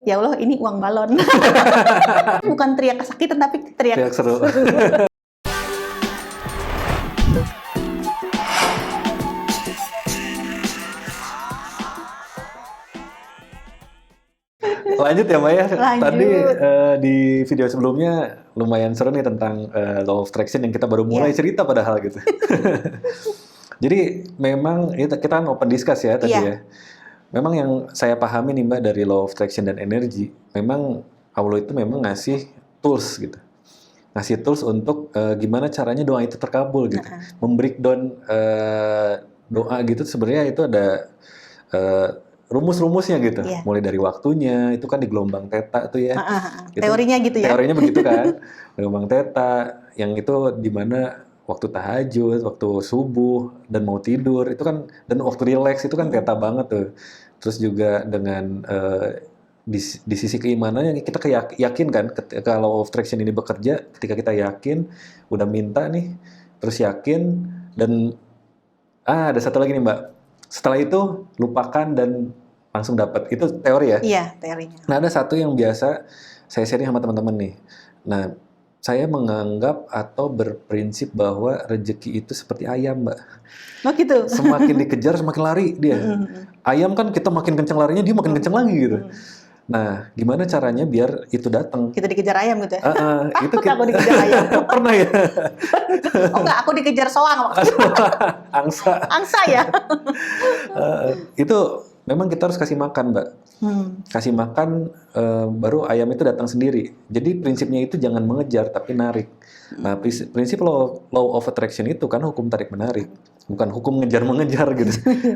ya Allah ini uang balon. Bukan teriak kesakitan tapi teriak seru. Lanjut ya Mbak ya. Lanjut. Tadi di video sebelumnya lumayan seru nih tentang law of attraction yang kita baru mulai cerita padahal gitu. Jadi memang kita kan open discuss ya tadi ya. Memang yang saya pahami nih Mbak dari law of attraction dan energi, memang Allah itu memang ngasih tools gitu. Ngasih tools untuk gimana caranya doa itu terkabul gitu. Membreakdown doa gitu sebenarnya itu ada rumus-rumusnya gitu. Mulai dari waktunya, itu kan di gelombang theta tuh ya. Gitu, teorinya gitu ya. Teorinya begitu kan. Gelombang theta yang itu di mana waktu tahajud, waktu subuh dan mau tidur itu kan, dan waktu relax itu kan theta banget tuh. Terus juga dengan di sisi keimanannya kita yakin kan ketika law of attraction ini bekerja, ketika kita yakin udah minta nih terus yakin dan ada satu lagi nih Mbak, setelah itu lupakan dan langsung dapat. Itu teori ya? Iya, teorinya. Nah, ada satu yang biasa saya sharing sama teman-teman nih. Nah, saya menganggap atau berprinsip bahwa rezeki itu seperti ayam, Mbak. Oh gitu? Semakin dikejar, semakin lari dia. Ayam kan kita makin kenceng larinya, dia makin kenceng lagi gitu. Nah, gimana caranya biar itu datang? Kita dikejar ayam gitu ya? Itu aku dikejar ayam. Pernah ya? Oh enggak, aku dikejar soang. Angsa. Angsa ya? Itu memang kita harus kasih makan, Mbak. Kasih makan, baru ayam itu datang sendiri. Jadi prinsipnya itu jangan mengejar, tapi narik. Nah, prinsip law of attraction itu kan hukum tarik-menarik. Bukan hukum ngejar-mengejar gitu.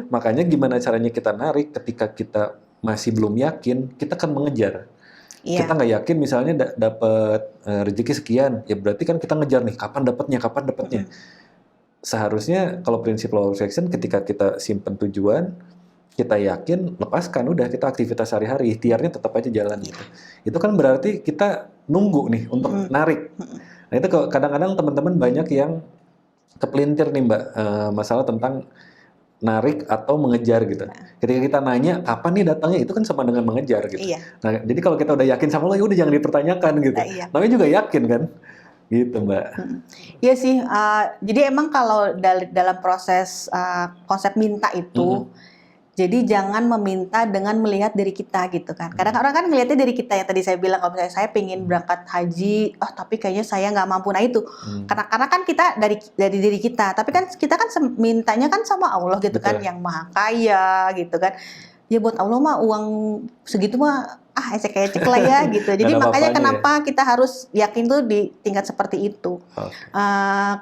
Makanya gimana caranya kita narik ketika kita masih belum yakin, kita kan mengejar. Kita nggak yakin misalnya dapat rezeki sekian, ya berarti kan kita ngejar nih, kapan dapatnya. Seharusnya kalau prinsip law of attraction, ketika kita simpen tujuan, kita yakin, lepaskan, udah kita aktivitas sehari-hari, ikhtiarnya tetap aja jalan gitu. Itu kan berarti kita nunggu nih untuk narik. Nah itu kadang-kadang teman-teman banyak yang kepelintir nih Mbak, masalah tentang narik atau mengejar gitu. Ketika kita nanya kapan nih datangnya, itu kan sama dengan mengejar gitu. Nah, jadi kalau kita udah yakin sama Allah, ya udah jangan dipertanyakan gitu. Namanya juga yakin kan, gitu Mbak. Iya sih. Jadi emang kalau dalam proses konsep minta itu, jadi jangan meminta dengan melihat diri kita gitu kan. Kadang orang kan ngelihatnya dari kita, yang tadi saya bilang kalau misalnya saya pengen berangkat haji, tapi kayaknya saya nggak mampu. Nah itu karena kan kita dari diri kita, tapi kan kita kan mintanya kan sama Allah gitu. Betul. Kan yang maha kaya gitu kan. Ya buat Allah mah uang segitu mah ecek-ecek lah ya gitu. Jadi makanya kenapa kita harus yakin tuh di tingkat seperti itu.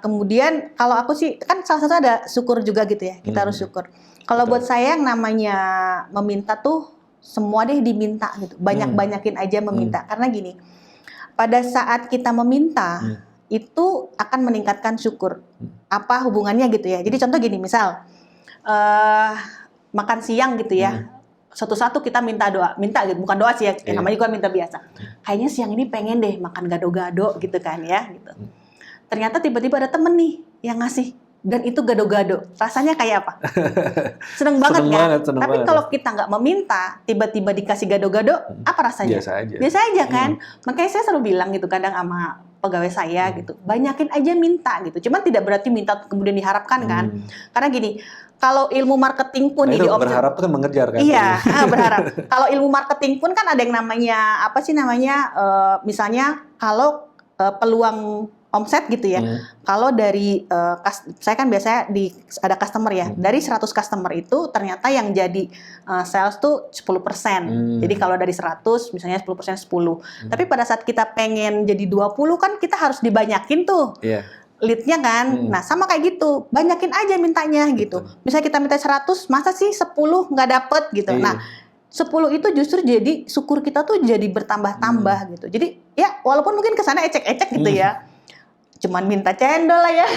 Kemudian kalau aku sih kan salah satu ada syukur juga gitu ya. Kita harus syukur. Kalau buat saya yang namanya meminta tuh semua deh diminta gitu. Banyak-banyakin aja meminta. Karena gini, pada saat kita meminta itu akan meningkatkan syukur. Apa hubungannya gitu ya. Jadi contoh gini, misal makan siang gitu ya. Satu-satu kita minta gitu, bukan doa sih ya, namanya juga minta biasa. Kayaknya siang ini pengen deh makan gado-gado gitu kan ya, gitu. Ternyata tiba-tiba ada temen nih yang ngasih, dan itu gado-gado. Rasanya kayak apa? Seneng banget kan? Tapi kalau kita nggak meminta, tiba-tiba dikasih gado-gado, apa rasanya? Biasa aja kan? Makanya saya selalu bilang gitu kadang sama pegawai saya gitu, banyakin aja minta gitu. Cuman tidak berarti minta kemudian diharapkan kan? Karena gini, kalau ilmu marketing pun berharap kan mengejar kan? Iya, berharap. Kalau ilmu marketing pun kan ada yang namanya misalnya kalau peluang omset gitu ya. Kalau dari saya kan biasanya ada customer ya. Dari 100 customer itu ternyata yang jadi sales tuh 10%. Jadi kalau dari 100 misalnya 10% 10. Tapi pada saat kita pengen jadi 20 kan kita harus dibanyakin tuh. Lead-nya kan. Nah, sama kayak gitu. Banyakin aja mintanya gitu. Misalnya kita minta 100, masa sih 10 nggak dapet gitu. Nah, 10 itu justru jadi syukur kita tuh jadi bertambah-tambah gitu. Jadi ya walaupun mungkin kesana ecek-ecek gitu ya. Cuman minta cendol lah ya.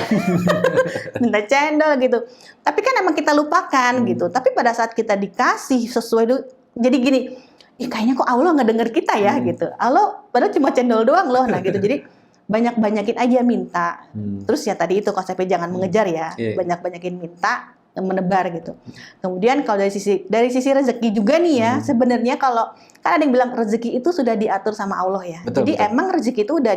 Minta cendol gitu. Tapi kan emang kita lupakan gitu. Tapi pada saat kita dikasih sesuai jadi gini, kayaknya kok Allah nggak denger kita ya gitu. Allah padahal cuma cendol doang loh. Nah gitu. Jadi banyak-banyakin aja minta. Terus ya tadi itu konsepnya jangan mengejar ya. Banyak-banyakin minta. menebar gitu. Kemudian kalau dari sisi rezeki juga nih ya, sebenarnya kalau kan ada yang bilang rezeki itu sudah diatur sama Allah ya. Betul, Jadi betul. emang rezeki itu udah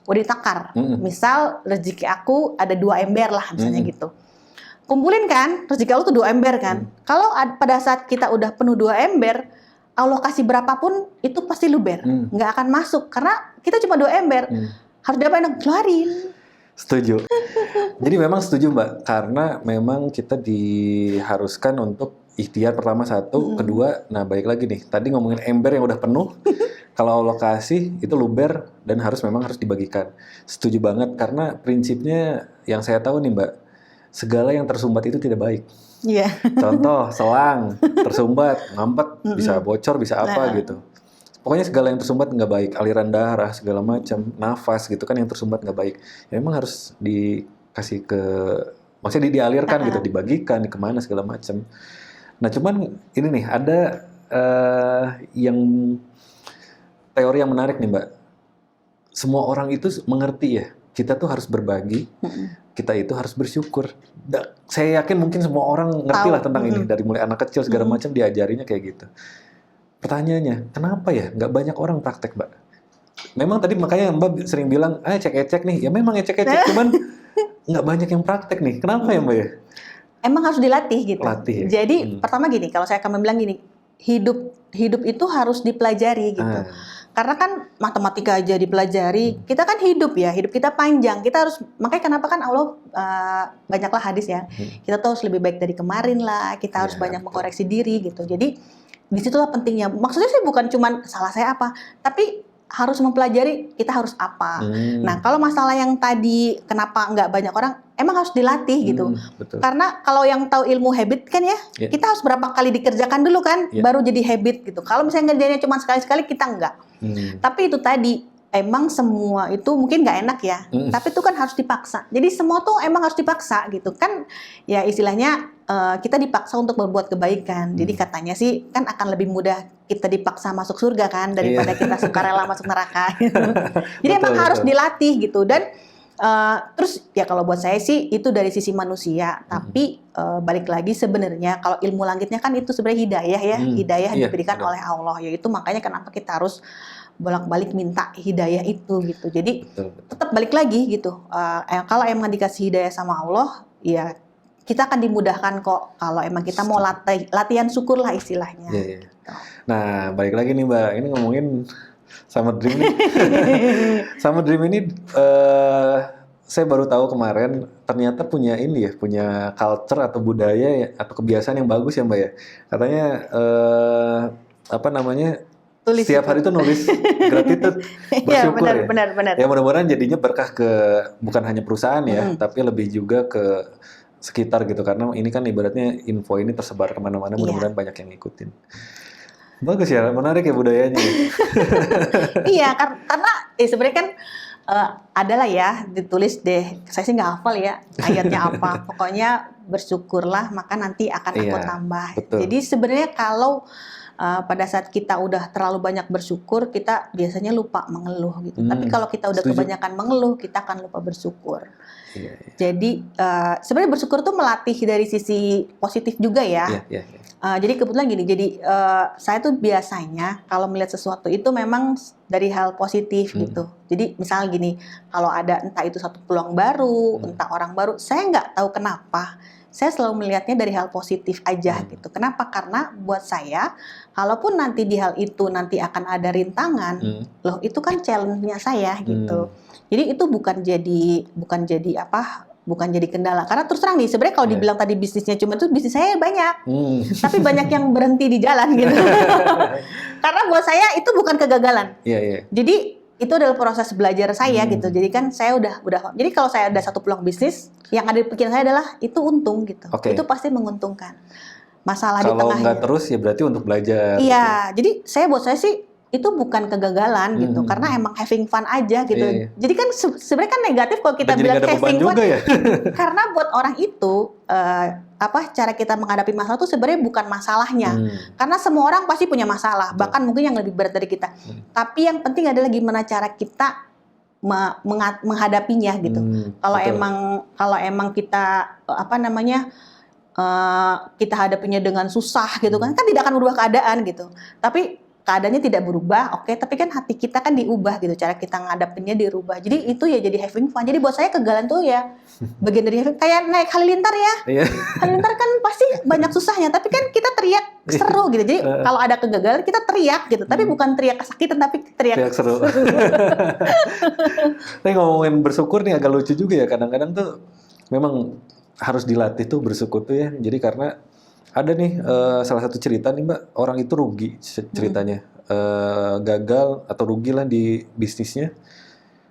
ditakar. Misal rezeki aku ada 2 ember lah misalnya gitu. Kumpulin kan, rezeki Allah tuh 2 ember kan. Kalau pada saat kita udah penuh 2 ember, Allah kasih berapapun itu pasti luber, nggak akan masuk karena kita cuma 2 ember. Harus diapain dong? Keluarin. Setuju. Jadi memang setuju Mbak, karena memang kita diharuskan untuk ikhtiar pertama satu, kedua, nah baik lagi nih, tadi ngomongin ember yang udah penuh, kalau Allah kasih itu luber dan memang harus dibagikan. Setuju banget karena prinsipnya yang saya tahu nih Mbak, segala yang tersumbat itu tidak baik. Iya. Contoh, selang, tersumbat, ngampet, bisa bocor, bisa apa gitu. Pokoknya segala yang tersumbat nggak baik, aliran darah, segala macam, nafas gitu kan yang tersumbat nggak baik. Ya memang harus dikasih maksudnya dialirkan gitu, dibagikan, kemana segala macam. Nah cuman ini nih, ada yang teori yang menarik nih Mbak. Semua orang itu mengerti ya, kita tuh harus berbagi, kita itu harus bersyukur. Saya yakin mungkin semua orang ngerti lah tentang ini, dari mulai anak kecil segala macam diajarinya kayak gitu. Pertanyaannya, kenapa ya nggak banyak orang praktek, Mbak? Memang tadi makanya Mbak sering bilang, ecek-ecek nih. Ya memang ecek-ecek, cuman nggak banyak yang praktek nih. Kenapa ya, Mbak ya? Emang harus dilatih gitu. Latih, ya? Jadi pertama gini, kalau saya akan bilang gini, hidup itu harus dipelajari gitu. Karena kan matematika aja dipelajari, kita kan hidup ya, hidup kita panjang. Kita harus, makanya kenapa kan Allah banyaklah hadis ya. Kita tuh harus lebih baik dari kemarin lah. Kita harus banyak mengkoreksi diri gitu. Jadi disitulah pentingnya. Maksudnya sih bukan cuma salah saya apa, tapi harus mempelajari kita harus apa. Nah, kalau masalah yang tadi kenapa nggak banyak orang, emang harus dilatih gitu. Betul. Karena kalau yang tahu ilmu habit kan ya, kita harus berapa kali dikerjakan dulu kan, baru jadi habit gitu. Kalau misalnya ngerjainnya cuma sekali-sekali, kita enggak. Tapi itu tadi, emang semua itu mungkin nggak enak ya, tapi itu kan harus dipaksa. Jadi semua tuh emang harus dipaksa gitu kan. Ya istilahnya kita dipaksa untuk berbuat kebaikan. Jadi katanya sih kan akan lebih mudah kita dipaksa masuk surga kan daripada kita sukarela masuk neraka. Gitu. Jadi emang harus dilatih gitu. Dan terus ya kalau buat saya sih itu dari sisi manusia. Tapi balik lagi sebenarnya kalau ilmu langitnya kan itu sebenarnya hidayah ya. Hidayah diberikan oleh Allah. Yaitu makanya kenapa kita harus bolak-balik minta hidayah itu gitu. Jadi tetap balik lagi gitu. Kalau emang dikasih hidayah sama Allah, ya kita akan dimudahkan kok kalau emang kita mau latihan syukur lah istilahnya. Gitu. Nah, balik lagi nih Mbak, ini ngomongin sama Dream nih. Sama Dream ini saya baru tahu kemarin ternyata punya ini ya, punya culture atau budaya ya, atau kebiasaan yang bagus ya Mbak ya. Katanya apa namanya? Setiap hari itu nulis gratitude, bersyukur ya. Benar. Ya mudah-mudahan jadinya berkah ke bukan hanya perusahaan ya, tapi lebih juga ke sekitar gitu, karena ini kan ibaratnya info ini tersebar kemana-mana, mudah-mudahan banyak yang ngikutin. Bagus ya, menarik ya budayanya. Iya, karena sebenarnya kan adalah ya ditulis deh, saya sih nggak hafal ya ayatnya apa, pokoknya bersyukurlah maka nanti akan aku tambah. Betul. Jadi sebenarnya kalau pada saat kita udah terlalu banyak bersyukur, kita biasanya lupa mengeluh gitu. Tapi kalau kita udah kebanyakan mengeluh, kita akan lupa bersyukur. Jadi sebenarnya bersyukur tuh melatih dari sisi positif juga ya. Jadi kebetulan gini, jadi saya tuh biasanya kalau melihat sesuatu itu memang dari hal positif gitu. Jadi misalnya gini, kalau ada entah itu satu peluang baru, entah orang baru, saya nggak tahu kenapa. Saya selalu melihatnya dari hal positif aja gitu. Kenapa? Karena buat saya, kalaupun nanti di hal itu nanti akan ada rintangan, loh itu kan challenge-nya saya gitu. Jadi itu bukan jadi kendala. Karena terus terang nih, sebenarnya kalau dibilang tadi bisnisnya cuma itu bisnis saya banyak, tapi banyak yang berhenti di jalan gitu. Karena buat saya itu bukan kegagalan. Jadi itu adalah proses belajar saya gitu. Jadi kan saya udah. Jadi kalau saya ada satu peluang bisnis, yang ada di pikiran saya adalah itu untung gitu. Itu pasti menguntungkan. Masalah di tengahnya. Kalau nggak terus ya berarti untuk belajar. Iya. Gitu. Jadi buat saya sih itu bukan kegagalan gitu, karena emang having fun aja gitu. Jadi kan sebenarnya kan negatif kalau kita bilang having fun. Ya? Karena buat orang itu cara kita menghadapi masalah itu sebenarnya bukan masalahnya. Karena semua orang pasti punya masalah, bahkan mungkin yang lebih berat dari kita. Tapi yang penting adalah gimana cara kita menghadapinya gitu. Kalau emang kita kita hadapinya dengan susah gitu kan tidak akan berubah keadaan gitu. Tapi keadaannya tidak berubah, oke, tapi kan hati kita kan diubah gitu, cara kita ngadapinnya dirubah. Jadi itu ya jadi having fun. Jadi buat saya kegagalan tuh ya bagian dari having, kayak naik halilintar ya. Iya. Halilintar kan pasti banyak susahnya, tapi kan kita teriak seru gitu. Jadi kalau ada kegagalan kita teriak gitu, tapi bukan teriak kesakitan, tapi teriak seru. Tapi ngomongin bersyukur nih agak lucu juga ya, kadang-kadang tuh memang harus dilatih tuh bersyukur tuh ya. Jadi karena ada nih salah satu cerita nih Mbak, orang itu rugi ceritanya, gagal atau rugi lah di bisnisnya.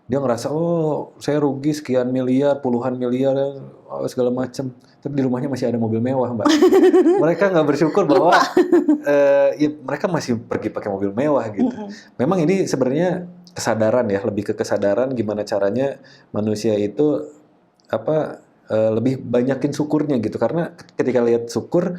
Dia ngerasa, oh saya rugi sekian miliar, puluhan miliar, segala macam. Tapi di rumahnya masih ada mobil mewah Mbak. Mereka nggak bersyukur bahwa ya, mereka masih pergi pakai mobil mewah gitu. Memang ini sebenarnya kesadaran ya, lebih ke kesadaran gimana caranya manusia itu lebih banyakin syukurnya gitu, karena ketika lihat syukur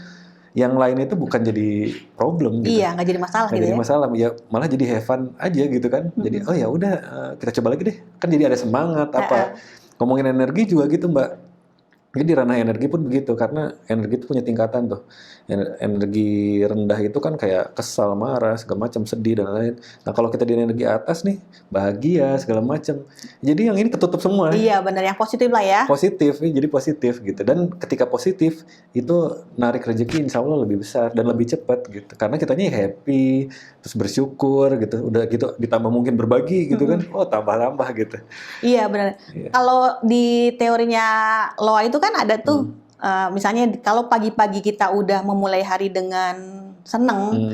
yang lain itu bukan jadi problem gitu. Iya, nggak jadi masalah Nggak gitu jadi ya. masalah, ya malah jadi have fun aja gitu kan. Jadi oh ya udah kita coba lagi deh, kan jadi ada semangat apa. Ngomongin energi juga gitu Mbak. Jadi di ranah energi pun begitu, karena energi itu punya tingkatan tuh. Energi rendah itu kan kayak kesal, marah, segala macam, sedih dan lain-lain. Nah kalau kita di energi atas nih, bahagia segala macam. Jadi yang ini ketutup semua. Iya benar, yang positif lah ya. Positif, jadi positif gitu. Dan ketika positif itu narik rezeki insya Allah lebih besar dan lebih cepat gitu. Karena kitanya happy, terus bersyukur gitu. Udah gitu ditambah mungkin berbagi gitu kan. Oh tambah-tambah gitu. Iya benar. Kalau di teorinya Loa itu kan ada tuh, misalnya kalau pagi-pagi kita udah memulai hari dengan seneng,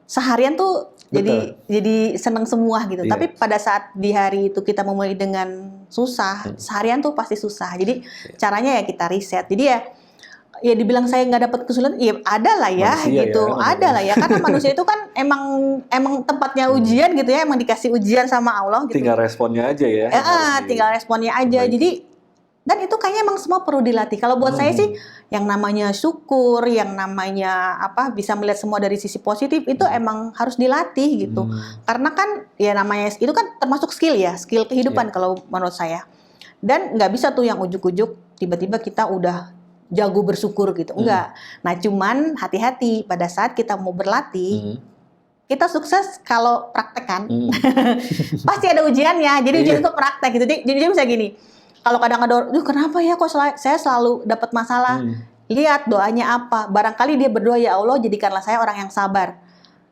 seharian tuh jadi seneng semua gitu. Iya. Tapi pada saat di hari itu kita memulai dengan susah, seharian tuh pasti susah. Jadi caranya ya kita reset. Jadi ya dibilang saya nggak dapat kesulitan, ya ada lah ya Manusia gitu, ya, ada lah ya. Karena manusia itu kan emang tempatnya ujian gitu ya, emang dikasih ujian sama Allah gitu. Tinggal responnya aja ya. Tinggal responnya aja. Jadi dan itu kayaknya emang semua perlu dilatih. Kalau buat saya sih, yang namanya syukur, yang namanya bisa melihat semua dari sisi positif itu emang harus dilatih gitu. Karena kan ya namanya itu kan termasuk skill ya, skill kehidupan kalau menurut saya. Dan nggak bisa tuh yang ujuk-ujuk tiba-tiba kita udah jago bersyukur gitu. Enggak. Nah cuman hati-hati pada saat kita mau berlatih. Kita sukses kalau praktek kan. Pasti ada ujiannya. Jadi ujian untuk praktek gitu. Jadi bisa gini. Kalau kadang ada orang, kenapa ya kok saya selalu dapat masalah? Lihat doanya apa. Barangkali dia berdoa, ya Allah jadikanlah saya orang yang sabar.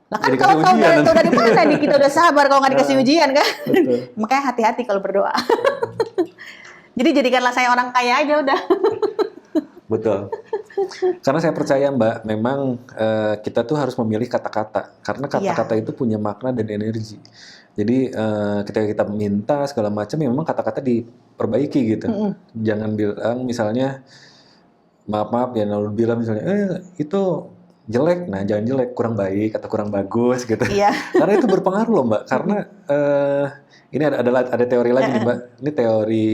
Lah kan kalau tahu dari mana nih kita udah sabar kalau nggak dikasih ujian kan? Makanya hati-hati kalau berdoa. Jadi jadikanlah saya orang kaya aja udah. Betul. Karena saya percaya Mbak, memang kita tuh harus memilih kata-kata. Karena kata-kata itu punya makna dan energi. Jadi ketika kita minta segala macam, memang kata-kata diperbaiki gitu. Jangan bilang misalnya, maaf ya, lalu bilang misalnya, itu jelek, nah jangan jelek, kurang baik atau kurang bagus gitu. Karena itu berpengaruh loh Mbak. Karena ini ada teori lagi nih Mbak. Ini teori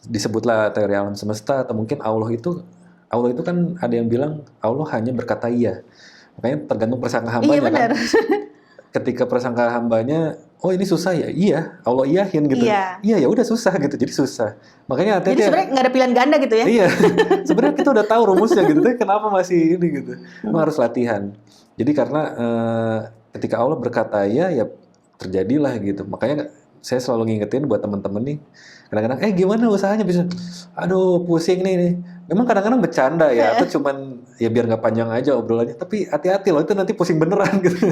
disebutlah teori alam semesta, atau mungkin Allah itu kan ada yang bilang Allah hanya berkata iya. Makanya tergantung prasangka hambanya kan. Ketika prasangka hambanya, oh ini susah ya, iya, Allah iyahin gitu. Iya ya udah susah gitu, jadi susah. Makanya hati-hati. Jadi sebenarnya nggak ada pilihan ganda gitu ya? Iya, sebenarnya kita udah tahu rumusnya gitu, tapi kenapa masih ini gitu? Harus latihan. Jadi karena ketika Allah berkata ya terjadilah gitu. Makanya saya selalu ngingetin buat teman-teman nih, kadang-kadang gimana usahanya bisa, aduh pusing nih. Memang kadang-kadang bercanda ya, atau cuman ya biar nggak panjang aja obrolannya. Tapi hati-hati loh, itu nanti pusing beneran gitu.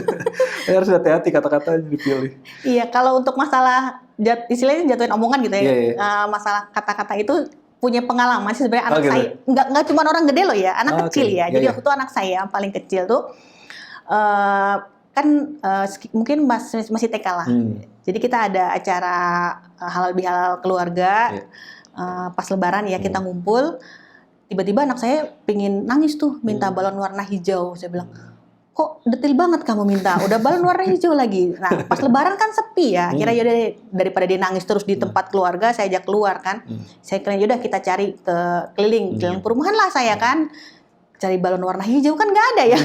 Harus hati-hati kata-katanya dipilih. Iya, kalau untuk masalah istilahnya jatuhin omongan gitu ya, masalah kata-kata itu punya pengalaman sih sebenarnya anak saya. Nggak cuma orang gede loh ya, anak kecil ya. Jadi waktu itu anak saya yang paling kecil tuh mungkin masih TK lah. Jadi kita ada acara halal bihalal keluarga pas Lebaran ya, kita ngumpul. Tiba-tiba anak saya pingin nangis tuh, minta balon warna hijau. Saya bilang, kok detil banget kamu minta, udah balon warna hijau lagi. Nah pas Lebaran kan sepi ya, kira yaudah daripada dia nangis terus di tempat keluarga, saya ajak keluar kan. Saya kira yaudah kita cari ke keliling perumahan lah saya kan. Cari balon warna hijau kan nggak ada ya.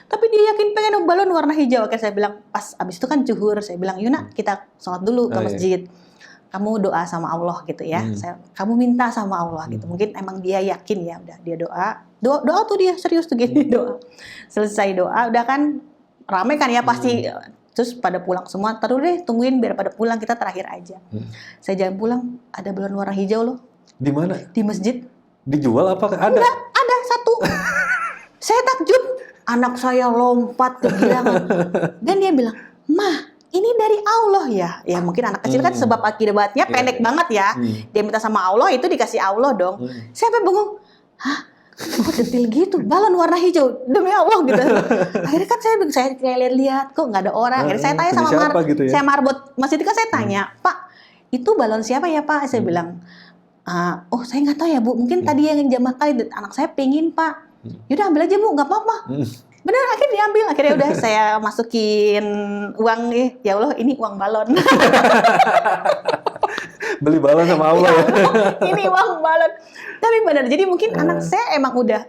Tapi dia yakin pengen balon warna hijau. Akhirnya saya bilang, pas abis itu kan zuhur, saya bilang, Yuna kita sholat dulu ke masjid. kamu doa sama Allah gitu ya. Kamu minta sama Allah gitu. Mungkin emang dia yakin ya, udah dia doa tuh dia serius tuh gini doa. Selesai doa udah kan rame kan ya pasti. Terus pada pulang semua, terus deh tungguin biar pada pulang, kita terakhir aja. Saya jalan pulang, ada balon warna hijau loh. Di mana? Di masjid. Dijual apa ada? Enggak, ada satu. Saya takjub, anak saya lompat kegirangan. Dan dia bilang, "Mah, ini dari Allah ya." Ya mungkin anak kecil kan sebab akibatnya pendek banget ya. Dia minta sama Allah, itu dikasih Allah dong. Saya sampai bengong, hah? Kok detail gitu, balon warna hijau, demi Allah gitu. Akhirnya kan saya kayak lihat kok nggak ada orang. Akhirnya saya tanya sama gitu ya? saya marbot masjid kan saya tanya, "Pak, itu balon siapa ya Pak?" Saya bilang, "Oh saya nggak tahu ya Bu, mungkin tadi yang jamaah kali anak saya pengen Pak." "Yaudah ambil aja Bu, nggak apa-apa." Bener akhirnya diambil, akhirnya udah saya masukin uang nih, ya Allah ini uang balon. Beli balon sama Allah ya. Ini uang balon. Tapi benar, jadi mungkin anak saya emang udah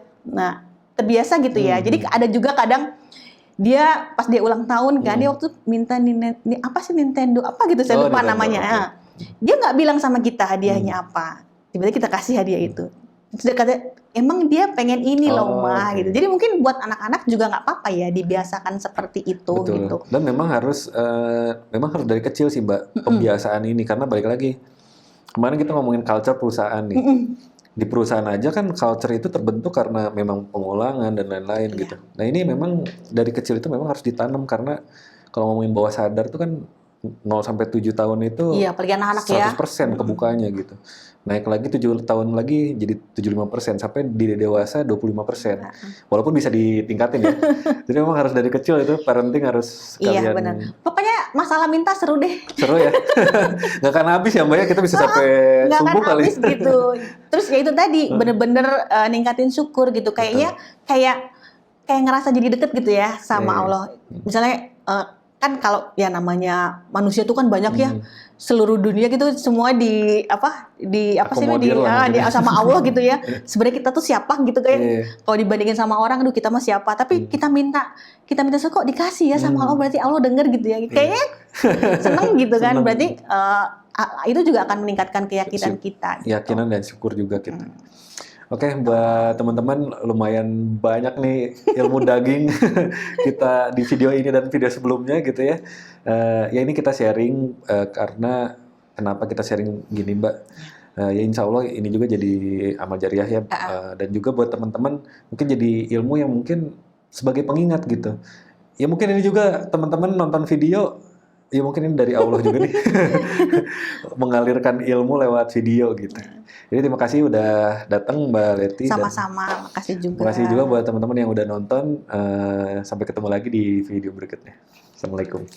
terbiasa gitu ya. Jadi ada juga kadang dia pas dia ulang tahun kan, dia waktu minta apa sih Nintendo apa gitu, saya lupa Nintendo, namanya. Dia nggak bilang sama kita hadiahnya apa. Tiba-tiba kita kasih hadiah itu. Terus dia kata, emang dia pengen ini loh mah gitu. Jadi mungkin buat anak-anak juga nggak apa-apa ya dibiasakan seperti itu. Betul. Gitu. Dan memang harus dari kecil sih Mbak pembiasaan ini, karena balik lagi kemarin kita ngomongin culture perusahaan nih. Di perusahaan aja kan culture itu terbentuk karena memang pengulangan dan lain-lain gitu. Nah ini memang dari kecil itu memang harus ditanam, karena kalau ngomongin bawah sadar itu kan 0 sampai 7 tahun itu apalagi anak-anak 100% kebukanya gitu. Naik lagi 7 tahun lagi jadi 75%, sampai di dewasa 25%. Walaupun bisa ditingkatin ya. Jadi memang harus dari kecil itu parenting harus sekalian. Iya benar. Pokoknya masalah minta seru deh. Seru ya. Nggak akan habis ya Mbak ya, kita bisa sampai subuh kali. Habis gitu. Terus ya itu tadi bener-bener ningkatin syukur gitu. Kayaknya kayak ngerasa jadi deket gitu ya sama Allah. Misalnya kan kalau ya namanya manusia tuh kan banyak ya, seluruh dunia gitu semua sama Allah gitu ya. Sebenarnya kita tuh siapa gitu kayak kalau dibandingin sama orang, aduh kita mah siapa, tapi kita minta kok dikasih ya sama Allah, berarti Allah denger gitu ya. Kayaknya seneng gitu kan. Berarti itu juga akan meningkatkan keyakinan kita. Gitu. Keyakinan dan syukur juga kita. Oke, buat teman-teman lumayan banyak nih ilmu daging kita di video ini dan video sebelumnya gitu ya. Ya ini kita sharing karena kenapa kita sharing gini Mbak. Ya insya Allah ini juga jadi amal jariah ya. Dan juga buat teman-teman mungkin jadi ilmu yang mungkin sebagai pengingat gitu. Ya mungkin ini juga teman-teman nonton video, ya mungkin ini dari Allah juga nih. Mengalirkan ilmu lewat video gitu. Jadi terima kasih udah datang Mbak Leti. Sama-sama, makasih juga. Terima kasih juga buat teman-teman yang udah nonton. Sampai ketemu lagi di video berikutnya. Assalamualaikum.